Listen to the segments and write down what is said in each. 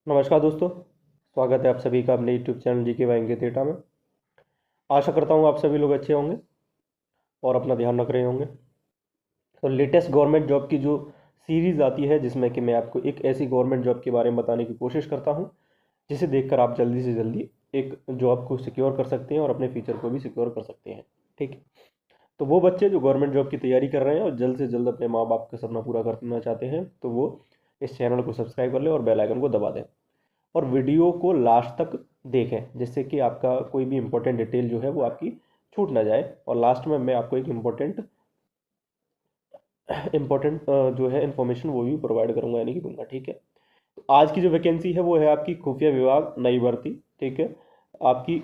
नमस्कार दोस्तों। स्वागत है आप सभी का अपने यूट्यूब चैनल जी के वाई इंगित डेटा में। आशा करता हूँ आप सभी लोग अच्छे होंगे और अपना ध्यान रख रहे होंगे। तो लेटेस्ट गवर्नमेंट जॉब की जो सीरीज़ आती है जिसमें कि मैं आपको एक ऐसी गवर्नमेंट जॉब के बारे में बताने की कोशिश करता हूँ जिसे देखकर आप जल्दी से जल्दी एक जॉब को सिक्योर कर सकते हैं और अपने फ्यूचर को भी सिक्योर कर सकते हैं। ठीक है। तो वो बच्चे जो गवर्नमेंट जॉब की तैयारी कर रहे हैं और जल्द से जल्द अपने माँ बाप का सपना पूरा करना चाहते हैं तो वो इस चैनल को सब्सक्राइब कर लें और बेल आइकन को दबा दें और वीडियो को लास्ट तक देखें जिससे कि आपका कोई भी इंपॉर्टेंट डिटेल जो है वो आपकी छूट ना जाए। और लास्ट में मैं आपको एक इम्पोर्टेंट इम्पोर्टेंट जो है इन्फॉर्मेशन वो भी प्रोवाइड करूंगा यानी कि दूंगा। ठीक है। तो आज की जो वैकेंसी है वो है आपकी खुफिया विभाग नई भर्ती। ठीक है। आपकी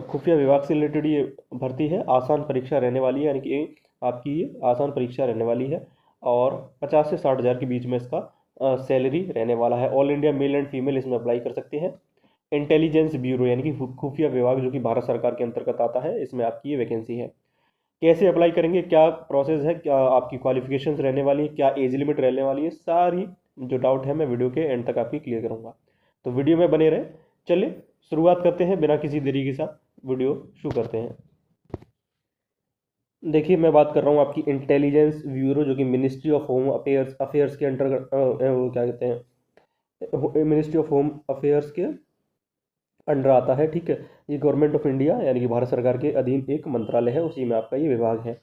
खुफिया विभाग से रिलेटेड ये भर्ती है। आसान परीक्षा रहने वाली है यानी कि आपकी ये आसान परीक्षा रहने वाली है और 50 से 60 हज़ार के बीच में इसका सैलरी रहने वाला है। All India male and female इसमें अप्लाई कर सकते हैं। इंटेलिजेंस ब्यूरो यानी कि खुफिया विभाग जो कि भारत सरकार के अंतर्गत आता है इसमें आपकी ये वैकेंसी है। कैसे अप्लाई करेंगे, क्या प्रोसेस है, क्या आपकी क्वालिफिकेशंस रहने वाली है, क्या एज लिमिट रहने वाली है, सारी जो डाउट है मैं वीडियो के एंड तक आपकी क्लियर करूंगा। तो वीडियो में बने रहे। चलिए शुरुआत करते हैं बिना किसी देरी के साथ वीडियो शुरू करते हैं। देखिए मैं बात कर रहा हूँ आपकी इंटेलिजेंस ब्यूरो जो कि ministry of home affairs affairs के अंतर्गत वो क्या कहते हैं मिनिस्ट्री ऑफ होम अफेयर्स के अंडर आता है। ठीक है। ये गवर्नमेंट ऑफ इंडिया यानी कि भारत सरकार के अधीन एक मंत्रालय है, उसी में आपका ये विभाग है।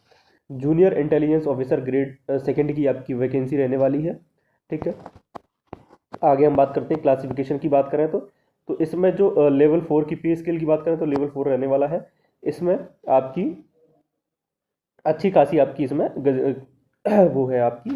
Junior intelligence officer grade second की आपकी वैकेंसी रहने वाली है। ठीक है। आगे हम बात करते हैं क्लासिफिकेशन की बात करें तो इसमें जो लेवल 4 की पे स्केल की बात करें तो लेवल 4 रहने वाला है। इसमें आपकी अच्छी खासी आपकी इसमें वो है आपकी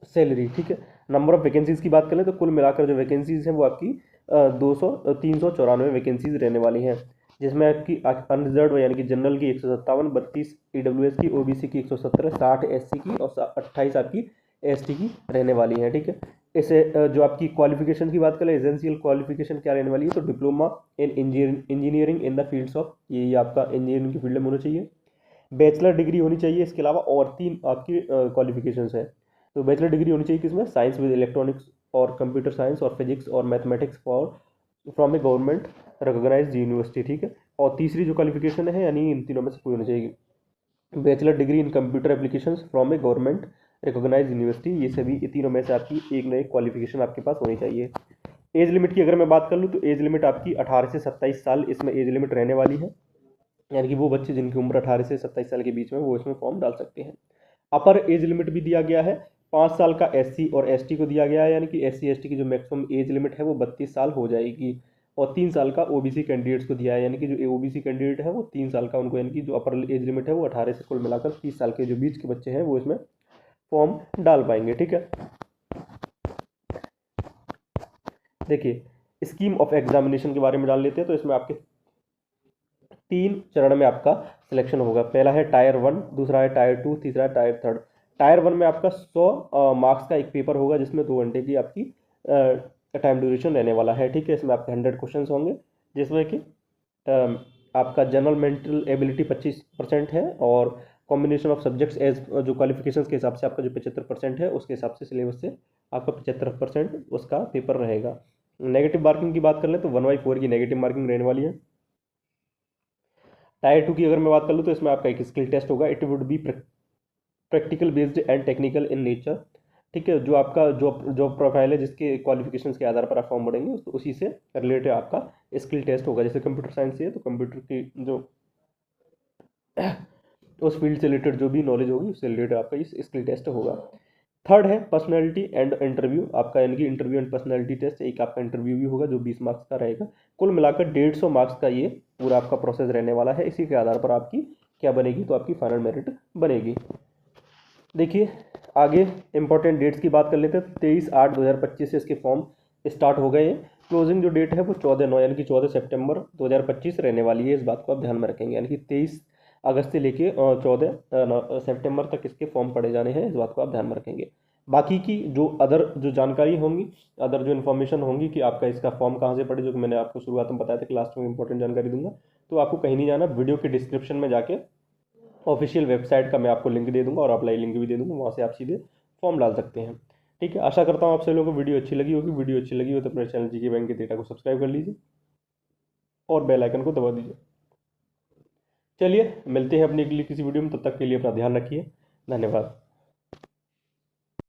सैलरी। ठीक है। नंबर ऑफ वैकेंसीज की बात करें तो कुल मिलाकर जो वैकेंसीज हैं वो आपकी 394 वैकेंसीज रहने वाली हैं जिसमें आपकी अनरिजर्व यानी कि जनरल की 157, 32 ईडब्ल्यूएस की, ओबीसी की 117, 60 एससी की और 28 आपकी एसटी की रहने वाली है। ठीक है। इसे जो आपकी क्वालिफिकेशन की बात करें एसेंशियल क्वालिफिकेशन क्या रहने वाली है तो diploma in engineering in the fields of ये आपका इंजीनियरिंग की फील्ड में होना चाहिए। बैचलर डिग्री होनी चाहिए। इसके अलावा और 3 आपकी क्वालिफिकेशंस हैं। तो बैचलर डिग्री होनी चाहिए किसमें, साइंस विद इलेक्ट्रॉनिक्स और कंप्यूटर साइंस और फिजिक्स और mathematics for from a government recognised university. ठीक है। और तीसरी जो क्वालिफिकेशन है यानी इन तीनों में से कोई होनी चाहिए। Bachelor degree in computer applications from a government recognised university, ये सभी ये तीनों में से आपकी एक न एक क्वालिफिकेशन आपके पास होनी चाहिए। एज लिमिट की अगर मैं बात कर लूँ तो एज लिमिट आपकी 18 से 27 साल इसमें एज लिमिट रहने वाली है यानी कि वो बच्चे जिनकी उम्र 18 से 27 साल के बीच में वो इसमें फॉर्म डाल सकते हैं। अपर एज लिमिट भी दिया गया है। 5 साल का एससी और एसटी को दिया गया है यानी कि एससी एसटी की जो मैक्सिमम एज लिमिट है वो 32 साल हो जाएगी। और 3 साल का ओबीसी कैंडिडेट्स को दिया है यानी कि जो ओबीसी कैंडिडेट है वो 3 साल का उनको यानी कि जो अपर एज लिमिट है वो 18 से कुल मिलाकर 30 साल के जो बीच के बच्चे हैं वो इसमें फॉर्म डाल पाएंगे। ठीक है। देखिए स्कीम ऑफ एग्जामिनेशन के बारे में जान लेते हैं। तो इसमें आपके 3 चरण में आपका सिलेक्शन होगा। पहला है टायर 1, दूसरा है टायर 2, तीसरा है टायर 3। टायर 1 में आपका 100 मार्क्स का एक पेपर होगा जिसमें 2 घंटे की आपकी टाइम ड्यूरेशन रहने वाला है। ठीक है। इसमें आपके 100 क्वेश्चन होंगे जिसमें कि आपका जनरल मेंटल एबिलिटी 25% है और कॉम्बिनेशन ऑफ सब्जेक्ट्स एज जो क्वालिफिकेशन के हिसाब से आपका जो 75% है उसके हिसाब से सिलेबस से आपका 75% उसका पेपर रहेगा। नेगेटिव मार्किंग की बात कर लें तो 1/4 की नेगेटिव मार्किंग रहने वाली है। टायर 2 की अगर मैं बात कर लूँ तो इसमें आपका एक स्किल टेस्ट होगा। It would be practical based and technical in nature. ठीक है। जो आपका जॉब जॉब प्रोफाइल है जिसके क्वालिफिकेशंस के आधार पर आप फॉर्म भरेंगे तो उसी से रिलेटेड आपका स्किल टेस्ट होगा। जैसे कंप्यूटर साइंस है तो कंप्यूटर की जो उस फील्ड से रिलेटेड जो भी नॉलेज होगी उससे रिलेटेड आपका इस स्किल टेस्ट होगा। थर्ड है पर्सनैलिटी एंड इंटरव्यू आपका यानी कि इंटरव्यू एंड पर्सनैलिटी टेस्ट। एक आपका इंटरव्यू भी होगा जो 20 मार्क्स का रहेगा। कुल मिलाकर 150 मार्क्स का ये पूरा आपका प्रोसेस रहने वाला है। इसी के आधार पर आपकी क्या बनेगी तो आपकी फाइनल मेरिट बनेगी। देखिए आगे इंपॉर्टेंट डेट्स की बात कर लेते हैं। 23/8/2025 से इसके फॉर्म स्टार्ट हो गए हैं। क्लोजिंग जो डेट है वो 14/9 यानी कि 14 सितंबर 2025 रहने वाली है। इस बात को आप ध्यान में रखेंगे यानी कि 23 अगस्त से लेके 14 सितंबर तक इसके फॉर्म पड़े जाने हैं। इस बात को आप ध्यान में रखेंगे। बाकी की जो अदर जो जानकारी होंगी, अदर जो इन्फॉर्मेशन होंगी कि आपका इसका फॉर्म कहाँ से पड़े, जो कि मैंने आपको शुरुआत में बताया था कि लास्ट में इंपॉर्टेंट जानकारी दूंगा, तो आपको कहीं नहीं जाना, वीडियो के डिस्क्रिप्शन में जाके ऑफिशियल वेबसाइट का मैं आपको लिंक दे दूंगा और अप्लाई लिंक भी दे दूंगा, वहाँ से आप सीधे फॉर्म डाल सकते हैं। ठीक है, आशा करता हूँ आप सभी लोगों को वीडियो अच्छी लगी होगी। वीडियो अच्छी लगी हो तो अपने चैनल जीके बैंक के डेटा को सब्सक्राइब कर लीजिए और बेल आइकन को दबा दीजिए। चलिए मिलते हैं अपनी अगली किसी वीडियो में, तब तक के लिए अपना ध्यान रखिए। धन्यवाद।